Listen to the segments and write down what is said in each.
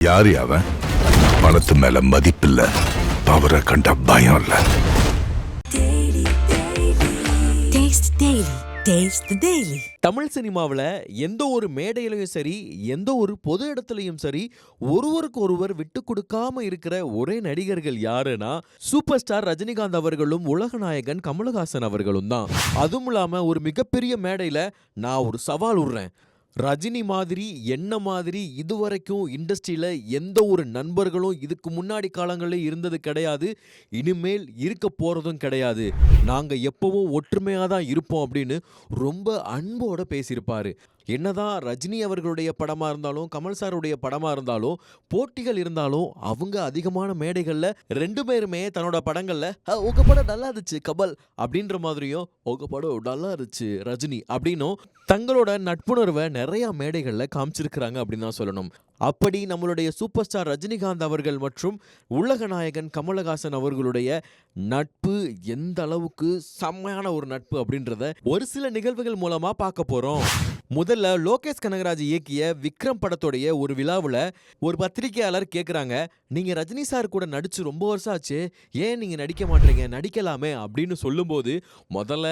யாரு அவன்? பணத்து மேல மதிப்பில்ல, பவரை கண்ட பயம் இல்ல. தமிழ் சினிமாவில் எந்த ஒரு மேடையிலையும் சரி, எந்த ஒரு பொது இடத்துலையும் சரி, ஒருவருக்கு ஒருவர் விட்டு கொடுக்காம இருக்கிற ஒரே நடிகர்கள் யாருன்னா சூப்பர் ஸ்டார் ரஜினிகாந்த் அவர்களும் உலகநாயகன் கமலஹாசன் அவர்களும் தான். அதுவும் இல்லாம ஒரு மிகப்பெரிய மேடையில நான் ஒரு சவால் விடுறேன். ரஜினி மாதிரி என்ன மாதிரி இதுவரைக்கும் இண்டஸ்ட்ரியில எந்த ஒரு நண்பர்களும் இதுக்கு முன்னாடி காலங்களில் இருந்தது கிடையாது, இனிமேல் இருக்க போறதும் கிடையாது. நாங்க எப்பவும் ஒற்றுமையா தான் இருப்போம் அப்படின்னு ரொம்ப அன்போட பேசியிருப்பாரு. என்னதான் ரஜினி அவர்களுடைய படமா இருந்தாலும் கமல் சாருடைய படமா இருந்தாலும் போட்டிகள் இருந்தாலும் அவங்க அதிகமான மேடைகள்ல ரெண்டு பேருமே தன்னோட படங்கள்ல உங்க படம் நல்லா இருந்துச்சு கமல் அப்படின்ற மாதிரியும் உங்க படம் நல்லா இருந்துச்சு ரஜினி அப்படின்னும் தங்களோட நட்புணர்வை நிறைய மேடைகள்ல காமிச்சிருக்கிறாங்க அப்படின்னு தான் சொல்லணும். அப்படி நம்மளுடைய சூப்பர் ஸ்டார் ரஜினிகாந்த் அவர்கள் மற்றும் உலகநாயகன் கமலஹாசன் அவர்களுடைய நட்பு எந்த அளவுக்கு செம்மையான ஒரு நட்பு அப்படின்றத ஒரு சில நிகழ்வுகள் மூலமா பார்க்க போறோம். முதல்ல லோகேஷ் கனகராஜ் இயக்கிய விக்ரம் படத்துடைய ஒரு விழாவில் ஒரு பத்திரிகையாளர் கேட்குறாங்க, நீங்கள் ரஜினி சார் கூட நடிச்சு ரொம்ப வருஷம் ஆச்சு, ஏன் நீங்கள் நடிக்க மாட்டீங்க, நடிக்கலாமே அப்படின்னு சொல்லும்போது முதல்ல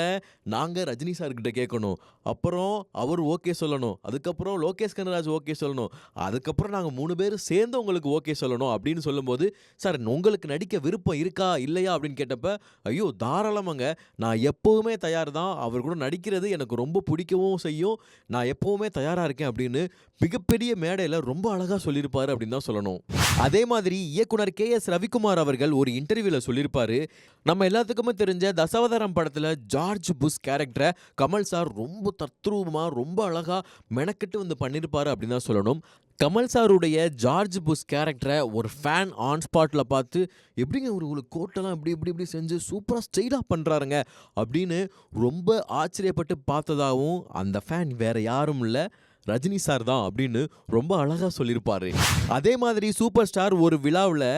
நாங்கள் ரஜினி சார்கிட்ட கேட்கணும், அப்புறம் அவர் ஓகே சொல்லணும், அதுக்கப்புறம் லோகேஷ் கனகராஜ் ஓகே சொல்லணும், அதுக்கப்புறம் நாங்கள் 3 பேர் சேர்ந்து உங்களுக்கு ஓகே சொல்லணும் அப்படின்னு சொல்லும்போது, சார் உங்களுக்கு நடிக்க விருப்பம் இருக்கா இல்லையா அப்படின்னு கேட்டப்ப, ஐயோ தாராளமாங்க, நான் எப்போவுமே தயார் தான், அவர் கூட நடிக்கிறது எனக்கு ரொம்ப பிடிக்கவும் செய்யும், நான் எப்பவுமே தயாரா இருக்கேன் அப்படின்னு மிகப்பெரிய மேடையில் ரொம்ப அழகா சொல்லியிருப்பாரு அப்படின்னு தான் சொல்லணும். அதே மாதிரி இயக்குனர் KS ரவிக்குமார் அவர்கள் ஒரு இன்டர்வியூல சொல்லியிருப்பாரு, நம்ம எல்லாத்துக்குமே தெரிஞ்ச தசாவதாரம் படத்துல ஜார்ஜ் புஷ் கேரக்டரை கமல் சார் ரொம்ப தத்ரூபமா ரொம்ப அழகா மெனக்கெட்டு வந்து பண்ணியிருப்பாரு அப்படின்னு தான் சொல்லணும். கமல் சாருடைய ஜார்ஜ் புஷ் கேரக்டரை ஒரு ஃபேன் ஆன் ஸ்பாட்ல பார்த்து, எப்படிங்க ஒரு கோட்டெல்லாம் இப்படி இப்படி இப்படி செஞ்சு சூப்பராக ஸ்டைலாக பண்ணுறாருங்க அப்படின்னு ரொம்ப ஆச்சரியப்பட்டு பார்த்ததாகவும் அந்த ஃபேன் வேற யாரும் இல்லை ரஜினி சார் தான் அப்படின்னு ரொம்ப அழகாக சொல்லியிருப்பாரு. அதே மாதிரி சூப்பர் ஸ்டார் ஒரு விழாவில்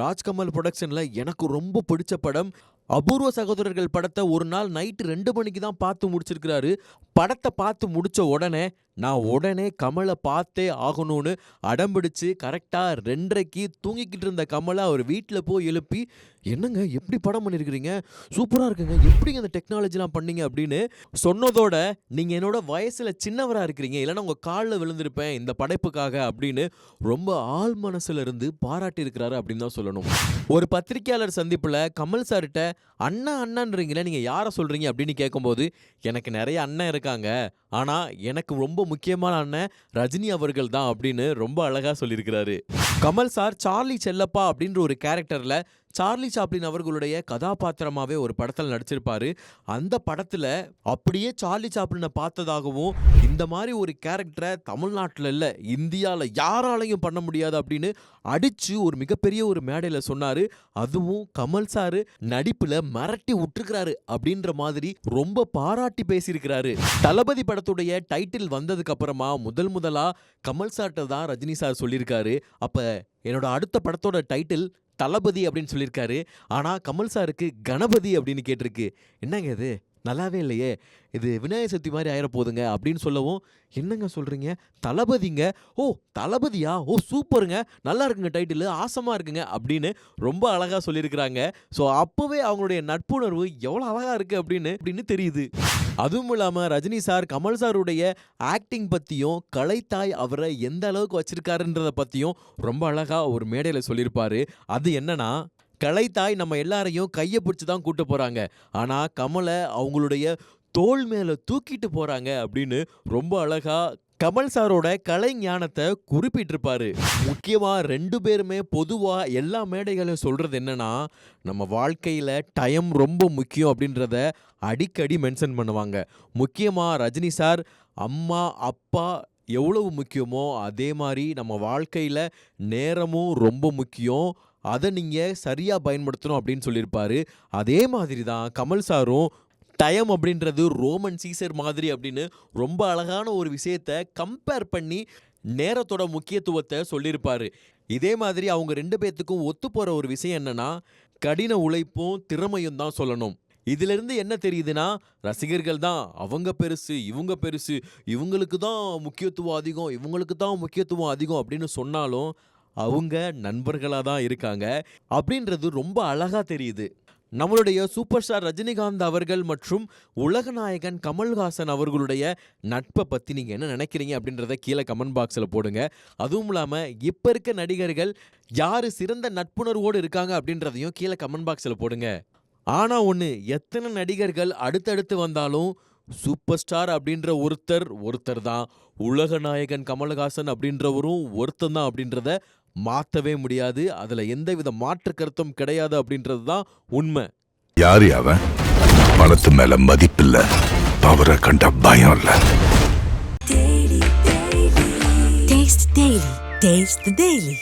ராஜ்கமல் ப்ரொடக்ஷனில் எனக்கு ரொம்ப பிடிச்ச படம் அபூர்வ சகோதரர்கள் படத்தை ஒரு நாள் நைட்டு 2 மணிக்கு தான் பார்த்து முடிச்சிருக்கிறாரு. படத்தை பார்த்து முடிச்ச உடனே நான் உடனே கமலை பார்த்தே ஆகணும்னு அடம்பிடிச்சு கரெக்டாக 2:30க்கு தூங்கிக்கிட்டு இருந்த கமலை அவர் வீட்டில் போய் எழுப்பி, என்னங்க எப்படி படம் பண்ணியிருக்கிறீங்க, சூப்பராக இருக்குங்க, எப்படிங்க அந்த டெக்னாலஜிலாம் பண்ணீங்க அப்படின்னு சொன்னதோட, நீங்கள் என்னோட வயசில் சின்னவராக இருக்கிறீங்க, இல்லைன்னா உங்கள் காலில் விழுந்திருப்பேன் இந்த படைப்புக்காக அப்படின்னு ரொம்ப ஆள் மனசுல இருந்து பாராட்டி இருக்கிறாரு அப்படின்னு தான் சொல்லணும். ஒரு பத்திரிகையாளர் சந்திப்பில் கமல் சார்கிட்ட அண்ணன்றீங்களே, நீங்கள் யாரை சொல்கிறீங்க அப்படின்னு கேட்கும்போது, எனக்கு நிறைய அண்ணன் இருக்காங்க, ஆனால் எனக்கு ரொம்ப முக்கியமான அண்ணன் ரஜினி அவர்கள் தான் அப்படின்னு ரொம்ப அழகாக சொல்லியிருக்கிறாரு. கமல் சார் சார்லி செல்லப்பா அப்படின்ற ஒரு கேரக்டரில் சார்லி சாப்ளின் அவர்களுடைய கதாபாத்திரமாகவே ஒரு படத்தில் நடிச்சிருப்பாரு. அந்த படத்தில் அப்படியே சார்லி சாப்ளினை பார்த்ததாகவும், இந்த மாதிரி ஒரு கேரக்டரை தமிழ்நாட்டில் இல்லை இந்தியாவில் யாராலையும் பண்ண முடியாது அப்படின்னு அடித்து ஒரு மிகப்பெரிய ஒரு மேடையில் சொன்னார். அதுவும் கமல் சார் நடிப்பில் மிரட்டி விட்டுருக்கிறாரு அப்படின்ற மாதிரி ரொம்ப பாராட்டி பேசியிருக்கிறாரு. தளபதி படத்துடைய டைட்டில் வந்ததுக்கு அப்புறமா முதலாக கமல் சார்ட்ட தான் ரஜினி சார் சொல்லியிருக்காரு, அப்போ என்னோட அடுத்த படத்தோட டைட்டில் தளபதி அப்படின்னு சொல்லியிருக்காரு. ஆனால் கமல் சாருக்கு கணபதி அப்படின்னு கேட்டிருக்கு. என்னங்க இது நல்லாவே இல்லையே, இது விநாயகர் சதுர்த்தி மாதிரி ஆயிர போதுங்க அப்படின்னு சொல்லவும், என்னங்க சொல்கிறீங்க தளபதிங்க, ஓ தளபதியா, ஓ சூப்பருங்க, நல்லா இருக்குங்க டைட்டில், ஆசமாக இருக்குங்க அப்படின்னு ரொம்ப அழகாக சொல்லியிருக்கிறாங்க. ஸோ அப்போவே அவங்களுடைய நட்புணர்வு எவ்வளோ அழகாக இருக்குது அப்படின்னு தெரியுது. அதுவும் இல்லாமல் ரஜினி சார் கமல் சாருடைய ஆக்டிங் பற்றியும் கலைத்தாய் அவரை எந்த அளவுக்கு வச்சிருக்காருன்றதை பற்றியும் ரொம்ப அழகாக ஒரு மேடையில் சொல்லியிருப்பாரு. அது என்னன்னா, கலைத்தாய் நம்ம எல்லாரையும் கையை பிடிச்சி தான் கூட்டு போகிறாங்க, ஆனால் கமலை அவங்களுடைய தோள் மேலே தூக்கிட்டு போகிறாங்க அப்படின்னு ரொம்ப அழகாக கமல் சாரோட கலை ஞானத்தை குறிப்பிட்டிருப்பாரு. முக்கியமாக 2 பேருமே பொதுவாக எல்லா மேடைகளையும் சொல்கிறது என்னன்னா, நம்ம வாழ்க்கையில் டைம் ரொம்ப முக்கியம் அப்படின்றத அடிக்கடி மென்ஷன் பண்ணுவாங்க. முக்கியமாக ரஜினி சார் அம்மா அப்பா எவ்வளவு முக்கியமோ அதே மாதிரி நம்ம வாழ்க்கையில் நேரமும் ரொம்ப முக்கியம், அதை நீங்கள் சரியாக பயன்படுத்தணும் அப்படின்னு சொல்லியிருப்பாரு. அதே மாதிரி தான் கமல் சாரும் டைம் அப்படின்றது ரோமன் சீசர் மாதிரி அப்படின்னு ரொம்ப அழகான ஒரு விஷயத்தை கம்பேர் பண்ணி நேரத்தோட முக்கியத்துவத்தை சொல்லியிருப்பாரு. இதே மாதிரி அவங்க 2 பேர்த்துக்கும் ஒத்து போகிற ஒரு விஷயம் என்னன்னா, கடின உழைப்பும் திறமையும் தான் சொல்லணும். இதிலிருந்து என்ன தெரியுதுன்னா, ரசிகர்கள் தான் அவங்க பெருசு இவங்க பெருசு, இவங்களுக்கு தான் முக்கியத்துவம் அதிகம் இவங்களுக்கு தான் முக்கியத்துவம் அதிகம் அப்படின்னு சொன்னாலும் அவங்க நண்பர்களா தான் இருக்காங்க அப்படின்றது ரொம்ப அழகா தெரியுது. நம்மளுடைய சூப்பர் ஸ்டார் ரஜினிகாந்த் அவர்கள் மற்றும் உலகநாயகன் கமல்ஹாசன் அவர்களுடைய நட்பை பத்தி நீங்க என்ன நினைக்கிறீங்க அப்படின்றத கீழே கமெண்ட் பாக்ஸ்ல போடுங்க. அதுவும் இல்லாம இப்ப இருக்க நடிகர்கள் யாரு சிறந்த நட்புணர்வோடு இருக்காங்க அப்படின்றதையும் கீழே கமெண்ட் பாக்ஸ்ல போடுங்க. ஆனா ஒண்ணு, எத்தனை நடிகர்கள் அடுத்தடுத்து வந்தாலும் சூப்பர் ஸ்டார் அப்படின்ற ஒருத்தர் தான், உலகநாயகன் கமல்ஹாசன் அப்படின்றவரும் ஒருத்தன் தான் அப்படின்றத மாத்தவே முடியாது. அதுல எந்தவித மாற்று கருத்தும் கிடையாது அப்படின்றது தான் உண்மை. யாரு அவன்? பணத்து மேல மதிப்பில்ல, பவரை கண்ட பயம் இல்ல. Taste the Daily.